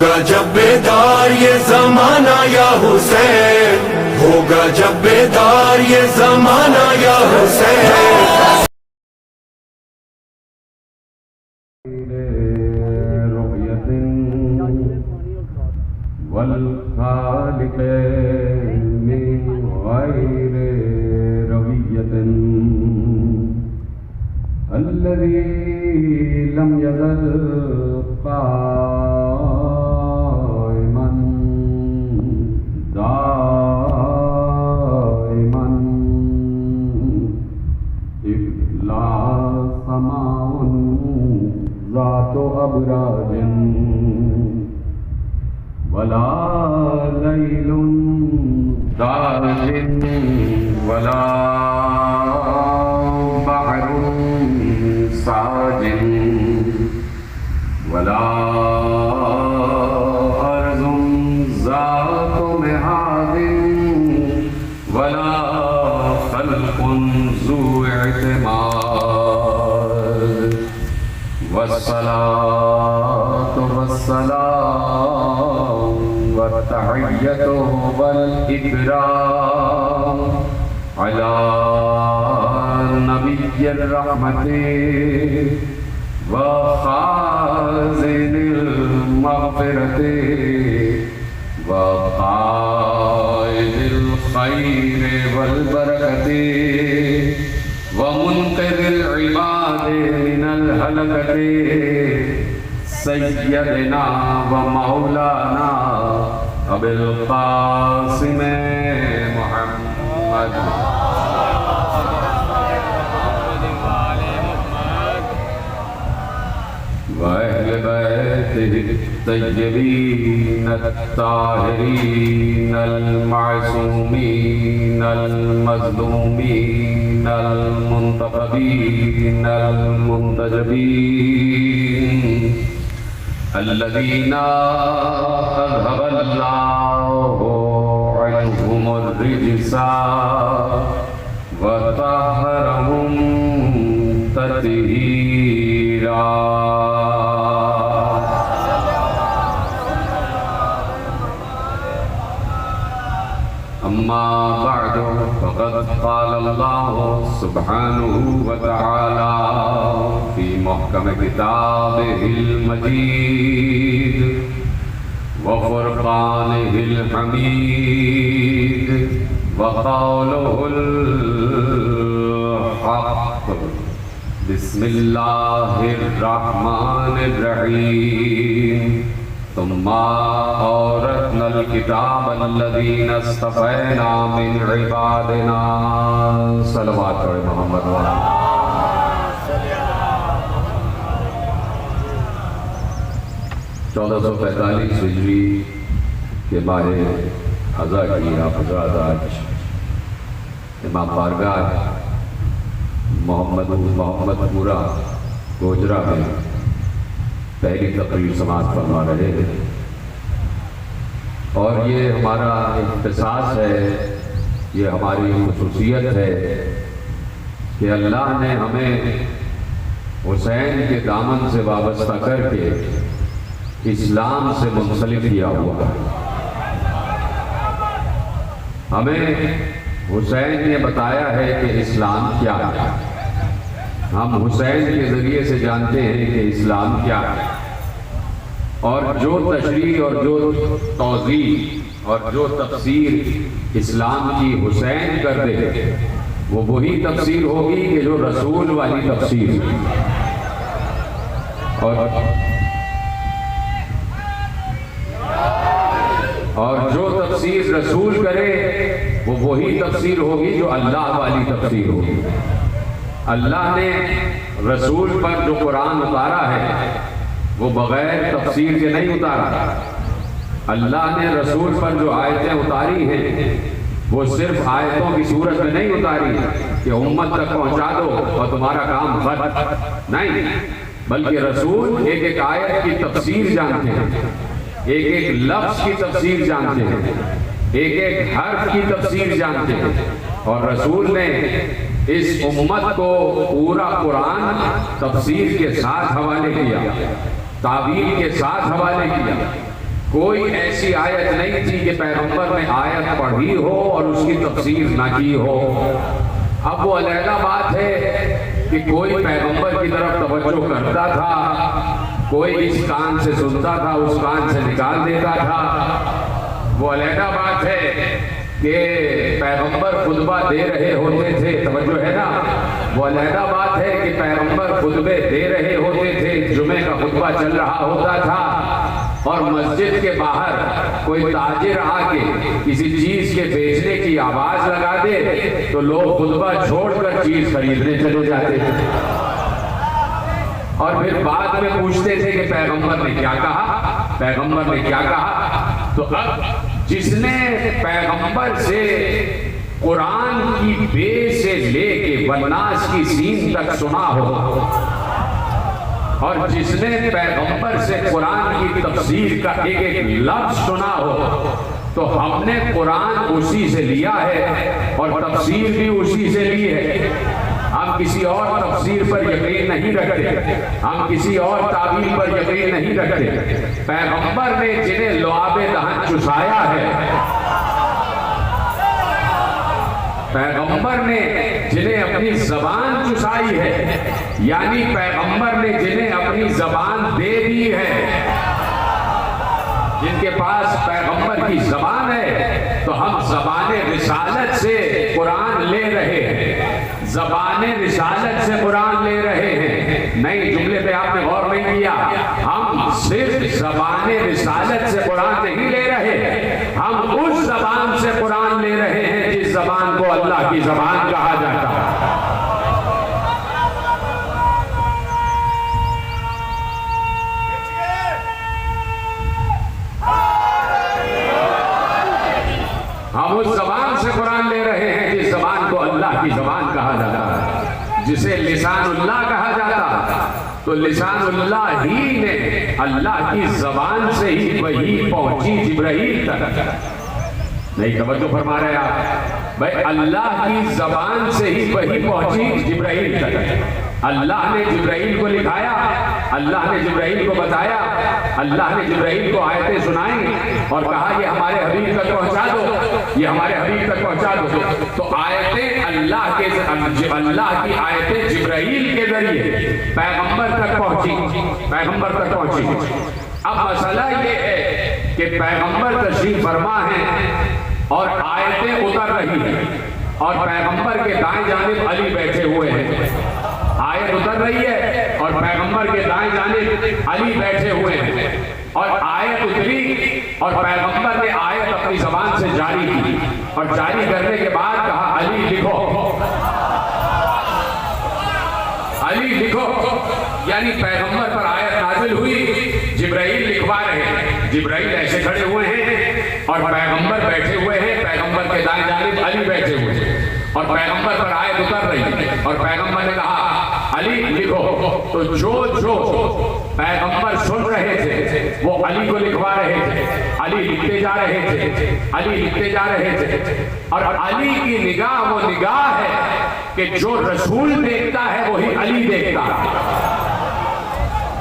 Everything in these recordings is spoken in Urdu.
ہوگا جب بیدار یہ زمانہ یا حسین، ہوگا جب بیدار یہ زمانہ یا حسین۔ والخالق من غير روية الذي لم يزل قائما دائما إذ لا سماء ذات أبراج ولا ليل داج ولا بحر ساج ولا أرض ذات مهاد ولا خلق ذو اعتماد والصلاة والسلام والتحية والإكرام على نبي الرحمة وخازن المغفرة وقائد الخير والبركة ومنقذ العباد من الهلكة سيدنا ومولانا أبي القاسم محمد وأهل بيته الطيبين الطاهرين المعصومين المظلومين المنتخبين المنتجبين الذين أذهب الله عنهم الرجس وطهرهم تطهيرا. أما بعد فقد قال الله سبحانه وتعالى في محكم كتابه المجيد وفرقانه الحميد وقوله الحق بسم الله الرحمن الرحيم ثم أورثنا الكتاب الذين اصطفينا من عبادنا صلوات محمد وعلى 1445 ہجری کے ماہ ازاں کی آپ حضرات آج امام بارگاہ محمد پورہ گوجرا میں پہلی تقریر سماعت فرما رہے ہیں، اور یہ ہمارا اختصاص ہے، یہ ہماری خصوصیت ہے کہ اللہ نے ہمیں حسین کے دامن سے وابستہ کر کے اسلام سے منسلک کیا ہوا ہے۔ ہمیں حسین نے بتایا ہے کہ اسلام کیا ہے، ہم حسین کے ذریعے سے جانتے ہیں کہ اسلام کیا ہے، اور جو تشریح اور جو توضیح اور جو تفسیر اسلام کی حسین کر دے وہ وہی تفسیر ہوگی کہ جو رسول والی تفسیر، اور جو تفسیر رسول کرے وہ وہی تفسیر ہوگی جو اللہ والی تفسیر ہوگی۔ اللہ نے رسول پر جو قرآن اتارا ہے وہ بغیر تفسیر کے نہیں اتارا۔ اللہ نے رسول پر جو آیتیں اتاری ہیں وہ صرف آیتوں کی صورت میں نہیں اتاری کہ امت تک پہنچا دو اور تمہارا کام ختم، نہیں، بلکہ رسول ایک ایک آیت کی تفسیر جانتے ہیں، ایک ایک لفظ کی تفسیر جانتے ہیں، ایک ایک حرف کی تفسیر جانتے ہیں، اور رسول نے اس امت کو پورا قرآن تفسیر کے ساتھ حوالے کیا، تعبیر کے ساتھ حوالے کیا، کوئی ایسی آیت نہیں تھی کہ پیغمبر نے آیت پڑھی ہو اور اس کی تفسیر نہ کی ہو۔ اب وہ علیحدہ بات ہے کہ کوئی پیغمبر کی طرف توجہ کرتا تھا، کوئی اس کان سے سنتا تھا اس کان سے نکال دیتا تھا۔ وہ علیحدہ بات ہے کہ پیغمبر خطبہ دے رہے ہوتے تھے، توجہ ہے نا، وہ علیحدہ بات ہے کہ پیغمبر خطبے دے رہے ہوتے تھے، جمعے کا خطبہ چل رہا ہوتا تھا اور مسجد کے باہر کوئی تاجر آ کے کسی چیز کے بیچنے کی آواز لگا دے تو لوگ خطبہ چھوڑ کر چیز خریدنے چلے جاتے تھے، اور پھر بعد میں پوچھتے تھے کہ پیغمبر نے کیا کہا، پیغمبر نے کیا کہا۔ تو اب جس نے پیغمبر سے قرآن کی بے سے لے کے والناس کی سین تک سنا ہو، اور جس نے پیغمبر سے قرآن کی تفسیر کا ایک ایک لفظ سنا ہو، تو ہم نے قرآن اسی سے لیا ہے اور تفسیر بھی اسی سے لی ہے۔ ہم کسی اور تفسیر پر یقین نہیں رکھتے، ہم کسی اور تعبیر پر یقین نہیں رکھتے۔ پیغمبر نے جنہیں لعاب دہن چسایا ہے، پیغمبر نے جنہیں اپنی زبان چسائی ہے، یعنی پیغمبر نے جنہیں اپنی زبان دے دی ہے، جن کے پاس پیغمبر کی زبان ہے، تو ہم زبان رسالت سے قرآن لے رہے ہیں، زبان رسالت سے قرآن لے رہے ہیں۔ نہیں، جملے پہ آپ نے غور نہیں کیا، ہم صرف زبان رسالت سے قرآن نہیں لے رہے، ہم اس زبان سے قرآن لے رہے ہیں جس زبان کو اللہ کی زبان کہا جاتا ہے۔ ہم اس زبان سے قرآن لے رہے ہیں جس زبان کو اللہ کی زبان کہا جاتا ہے، جسے لسان اللہ کہا جاتا، تو لسان اللہ ہی نے اللہ کی زبان سے ہی وحی پہنچی جبرائیل تک۔ نہیں توجہ فرما رہے آپ بھائی، اللہ کی زبان سے ہی وحی پہنچی جبرائیل تک۔ اللہ نے جبرائیل کو لکھایا، اللہ نے جبرائیل کو بتایا، اللہ نے جبرائیل کو آیتیں سنائیں اور کہا یہ ہمارے حبیب تک پہنچا دو، یہ ہمارے حبیب تک پہنچا دو۔ تو آیتیں اللہ کی آیتیں جبرائیل کے ذریعے پیغمبر تک پہنچی، پیغمبر تک پہنچی۔ اب مسئلہ یہ ہے کہ پیغمبر تشریف فرما ہے اور آیتیں اتر رہی ہیں، اور پیغمبر کے دائیں جانب علی بیٹھے ہوئے ہیں، آیت اتر رہی ہے اور پیغمبر کے دائیں جانب علی بیٹھے ہوئے ہیں، اور آیت اتری اور پیغمبر نے آیت اپنی زبان سے جاری کی، اور جاری کرنے کے بعد کہا علی لکھو، علی لکھو، یعنی پیغمبر پر آیت نازل ہوئی، جبرائیل لکھوا رہے ہیں، جبرائیل ایسے کھڑے ہوئے ہیں اور پیغمبر بیٹھے ہوئے ہیں، پیغمبر کے دائیں جانب علی بیٹھے ہوئے ہیں، اور پیغمبر پر آیت اتر رہی ہے، اور پیغمبر نے کہا علی لکھو۔ تو جو پیغمبر سن رہے تھے وہ علی کو لکھوا رہے تھے، علی لکھتے جا رہے تھے، علی لکھتے جا رہے تھے، اور علی کی نگاہ وہ نگاہ ہے کہ جو رسول دیکھتا ہے وہی علی دیکھتا ہے،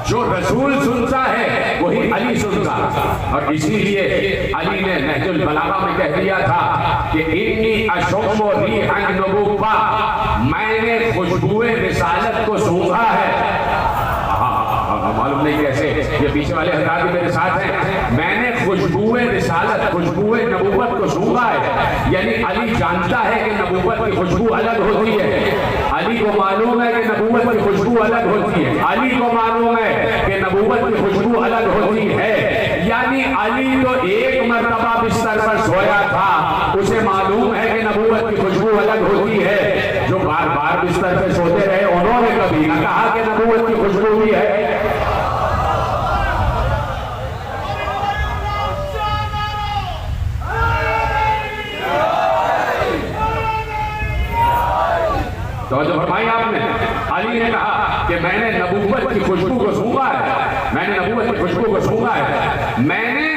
جو رسول سنتا ہے وہی علی سنتا، اور اسی لیے علی نے نہج البلاغہ میں کہہ دیا تھا کہ انی اشم ریح النبوہ، میں نے خوشبوئے رسالت کو سونگھا ہے۔ معلوم نہیں کیسے، یہ پیچھے والے حضرات بھی میرے ساتھ ہیں، میں نے خوشبوئے رسالت، خوشبوئے نبوت کو سونگھا ہے، یعنی علی جانتا ہے کہ نبوت کی خوشبو الگ ہوتی ہے، علی کو معلوم ہے کہ نبوت کی خوشبو الگ ہوتی ہے، علی کو معلوم ہے کہ نبوت کی خوشبو الگ ہوتی ہے، یعنی علی تو ایک مرتبہ بستر پر سویا تھا، اسے معلوم ہے کہ نبوت کی خوشبو الگ ہوتی ہے۔ جو بار بار بستر پہ سوتے رہے انہوں نے کبھی نہ کہا کہ نبوت کی خوشبو بھی ہے۔ توجہ فرمائی آپ نے، علی نے کہا کہ میں نے نبوت کی خوشبو کو سونگھا ہے، میں نے نبوت کی خوشبو کو سونگھا ہے، میں نے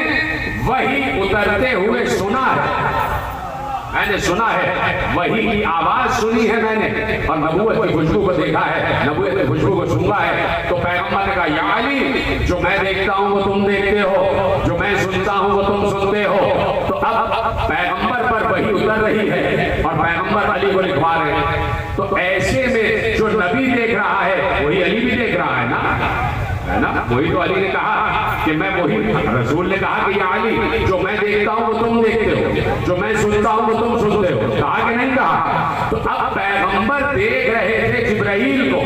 وہی اترتے ہوئے سنا ہے، میں نے سنا ہے، وحی کی آواز سنی ہے میں نے، اور نبوت کی خوشبو کو دیکھا ہے، نبوت کی خوشبو کو سنا ہے۔ تو پیغمبر نے کہا یا علی، جو میں دیکھتا ہوں وہ تم دیکھتے ہو، جو میں سنتا ہوں وہ تم سنتے ہو۔ تو اب پیغمبر پر وحی اتر رہی ہے اور پیغمبر علی کو لکھوا رہے ہیں۔ تو ایسے میں جو نبی دیکھ رہا ہے وہی علی بھی دیکھ رہا ہے نا، وہی تو علی نے کہا کہ میں وہی، رسول نے کہا کہ یا علی، جو میں دیکھتا ہوں وہ تم دیکھتے ہو، جو میں سنتا ہوں وہ تم سنتے ہو، کہا کہ نہیں کہا؟ تو اب پیغمبر دیکھ رہے تھے جبرائیل کو،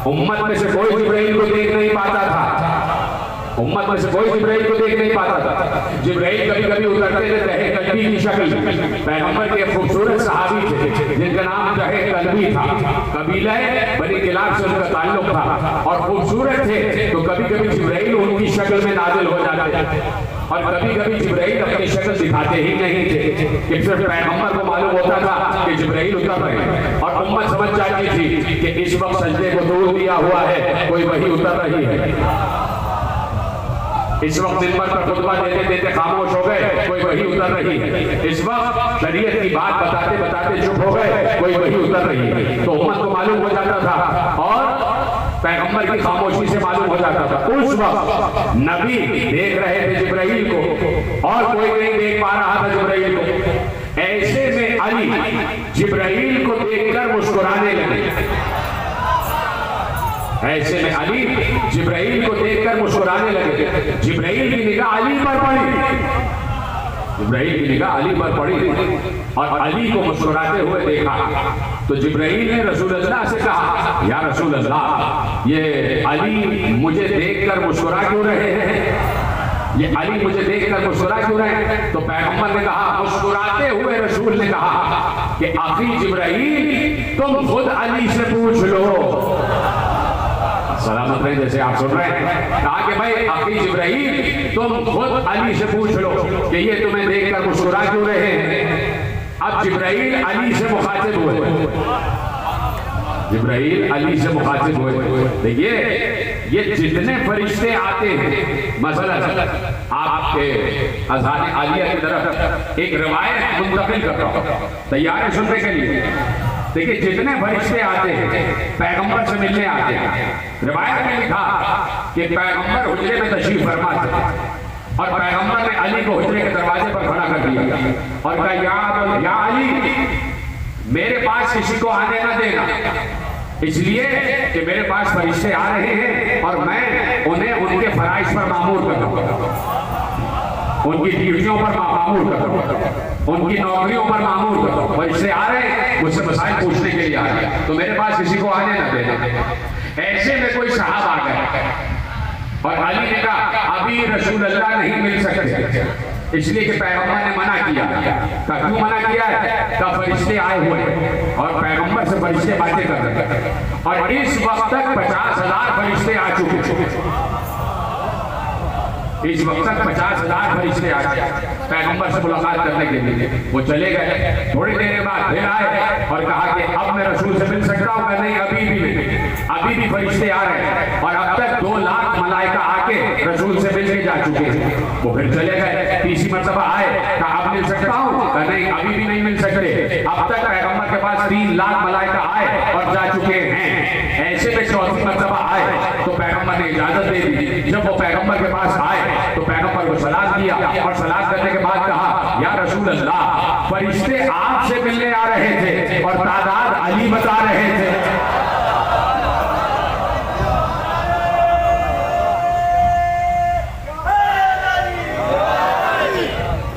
امت میں سے کوئی جبرائیل کو دیکھ نہیں پاتا تھا، امت میں سے کوئی جبرائیل کو دیکھ نہیں پاتا تھا۔ جبرائیل کبھی کبھی اترتے تھے دہے کلبی کی شکل، پیغمبر کے خوبصورت صحابی تھے جن کا نام دہے کلبی تھا، قبیلہ بنی کلاب سے ان کا تعلق تھا اور خوبصورت تھے، تو کبھی کبھی جبرائیل ان کی شکل میں نازل ہو جاتے تھے، اور کبھی کبھی جبرائیل اپنی شکل دکھاتے ہی نہیں تھے، کہ صرف پیغمبر کو معلوم ہوتا تھا کہ جبرائیل اتر رہے ہیں، اور امت سمجھ جاتی تھی کہ اس وقت سجدے کو دور دیا ہوا ہے، کوئی وحی اتر رہی ہے۔ اس وقت منبر پر خطبہ دیتے دیتے خاموش ہو گئے، کوئی وحی اتر رہی ہے۔ اس وقت شریعت کی بات بتاتے بتاتے چپ ہو گئے، کوئی وحی اتر رہی ہے۔ تو امت کو معلوم ہو جاتا تھا اور پیغمبر کی خاموشی سے معلوم ہو جاتا تھا۔ اس وقت نبی دیکھ رہے تھے جبرائیل کو اور کوئی نہیں دیکھ پا رہا تھا جبرائیل کو۔ ایسے میں علی جبرائیل کو دیکھ کر مسکرانے لگے، ایسے میں علی جبرائیل کو دیکھ کر مسکرانے لگے۔ جبرائیل کی نگاہ علی پر پڑی، جبرائیل کی نگاہ علی پر پڑی اور علی کو مسکراتے ہوئے دیکھا۔ تو جبرائیل نے رسول اللہ سے کہا یا رسول اللہ، یہ علی مجھے دیکھ کر مسکرا کیوں رہے ہیں، یہ علی مجھے دیکھ کر مسکرا کیوں رہے ہیں؟ تو پیغمبر نے کہا، مسکراتے ہوئے رسول نے کہا کہ اخی جبرائیل، تم خود علی سے پوچھ لو، سلامت رہے جیسے آپ سن رہے ہیں، کہا کہ بھائی اخی جبرائیل، تم خود علی سے پوچھ لو کہ یہ تمہیں دیکھ کر مسکرا کیوں رہے ہیں۔ اب جبرائیل علی سے مخاطب ہوئے، جبرائیل علی سے مخاطب ہوئے۔ دیکھیے یہ جتنے فرشتے آتے ہیں، مثلا آپ کے اذہان عالیہ کی طرف ایک روایت منتقل کر رہا ہوں، تیار ہے سننے کے لیے؟ دیکھیں جتنے فرشتے آتے ہیں پیغمبر سے ملنے آتے ہیں، روایت میں لکھا کہ پیغمبر حجرے میں تشریف فرما تھے اور پیغمبر نے علی کو حجرے کے دروازے پر کھڑا کر دیا اور کہا یا علی، میرے پاس کسی کو آنے نہ دینا، اس لیے کہ میرے پاس فرشتے آ رہے ہیں اور میں انہیں ان کے فرائض پر مامور کروں گا، ان کی ڈیوٹیوں پر مامور کروں گا، ان کی نوکریوں پر مامور کروں گا۔ فرشتے آ رہے ہیں مجھ سے مسائل پوچھنے کے لیے آ رہے ہیں، تو میرے پاس کسی کو آنے نہ دینا۔ ایسے میں کوئی صحابہ آ گئے اور علی نے کہا ابھی رسول اللہ نہیں مل سکتے، اس لیے کہ پیغمبر نے منع کیا۔ کہا کیوں منع کیا ہے؟ کہا فرشتے آئے ہوئے اور پیغمبر سے فرشتے باتیں کر رہے ہیں، اور اس وقت تک 50,000 فرشتے آ چکے، اس وقت تک 50,000 فرشتے آ گئے پیغمبر سے ملاقات کرنے کے لیے۔ وہ چلے گئے، تھوڑی دیر بعد پھر آئے اور کہا کہ اب میں رسول سے مل سکتا ہوں؟ کہ نہیں، ابھی بھی نہیں، ابھی بھی فرشتے آ رہے ہیں اور اب تک 2 لاکھ ملائکہ آ کے رسول سے مل کے جا چکے ہیں۔ وہ پھر چلے گئے، تیسری مرتبہ آئے، کہا اب مل سکتا ہوں؟ کہ نہیں، ابھی بھی نہیں مل سکتے، اب تک پیغمبر کے پاس 3 لاکھ ملائکہ آئے اور جا چکے ہیں۔ ایسے میں چوتھی مرتبہ آئے تو پیغمبر نے اجازت دے دی۔ جب وہ پیغمبر کے پاس آئے تو پیغمبر کو سلام کیا اور سلام کرنے کے بعد کہا یا رسول اللہ، فرشتے آپ سے ملنے آ رہے تھے اور تعداد علی بتا رہے تھے۔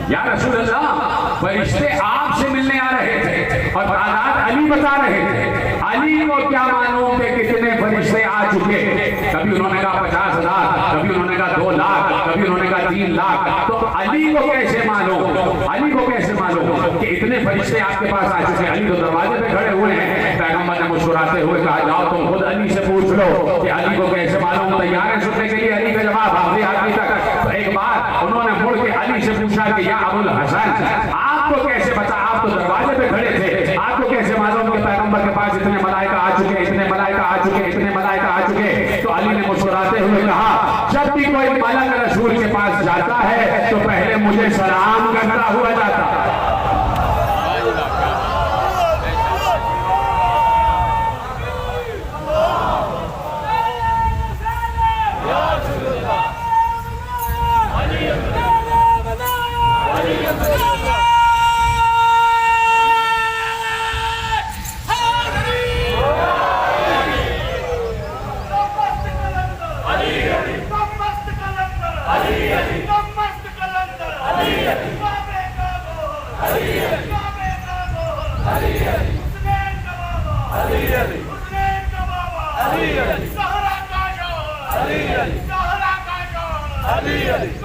یا رسول اللہ، فرشتے آپ سے ملنے آ رہے تھے اور تعداد علی بتا رہے تھے۔ علی کو کیا معلوم کہ کتنے فرشتے آ چکے؟ کبھی انہوں نے کہا 50,000، کبھی انہوں نے کہا 2 لاکھ، کبھی انہوں نے کہا 3 لاکھ۔ تو علی کو کیسے معلوم، علی کو کیسے معلوم کہ اتنے فرشتے آپ کے پاس آ چکے؟ علی تو دروازے پہ کھڑے ہوئے ہیں۔ پیغمبر نے مسکراتے ہوئے کہا جاؤ تم خود علی سے پوچھ لو کہ علی کو کیسے معلوم۔ تیار ہے سننے کے لیے علی کا جواب آخری آدمی تک؟ تو ایک بار انہوں نے مڑ کے علی سے پوچھا کہ یا ابو الحسن، آپ کو کیسے پتا؟ آپ تو دروازے پہ کھڑے تھے، آپ کو کیسے معلوم کہ پیغمبر کے پاس اتنے ملائکہ آ چکے، اتنے ملائکہ آ چکے، اتنے ملائکہ آ چکے؟ تو علی نے مسکراتے ہوئے کہا جب بھی کوئی ملک رسول کے پاس جاتا ہے تو پہلے مجھے سلام کرتا ہوا جاتا ہے۔ علی علی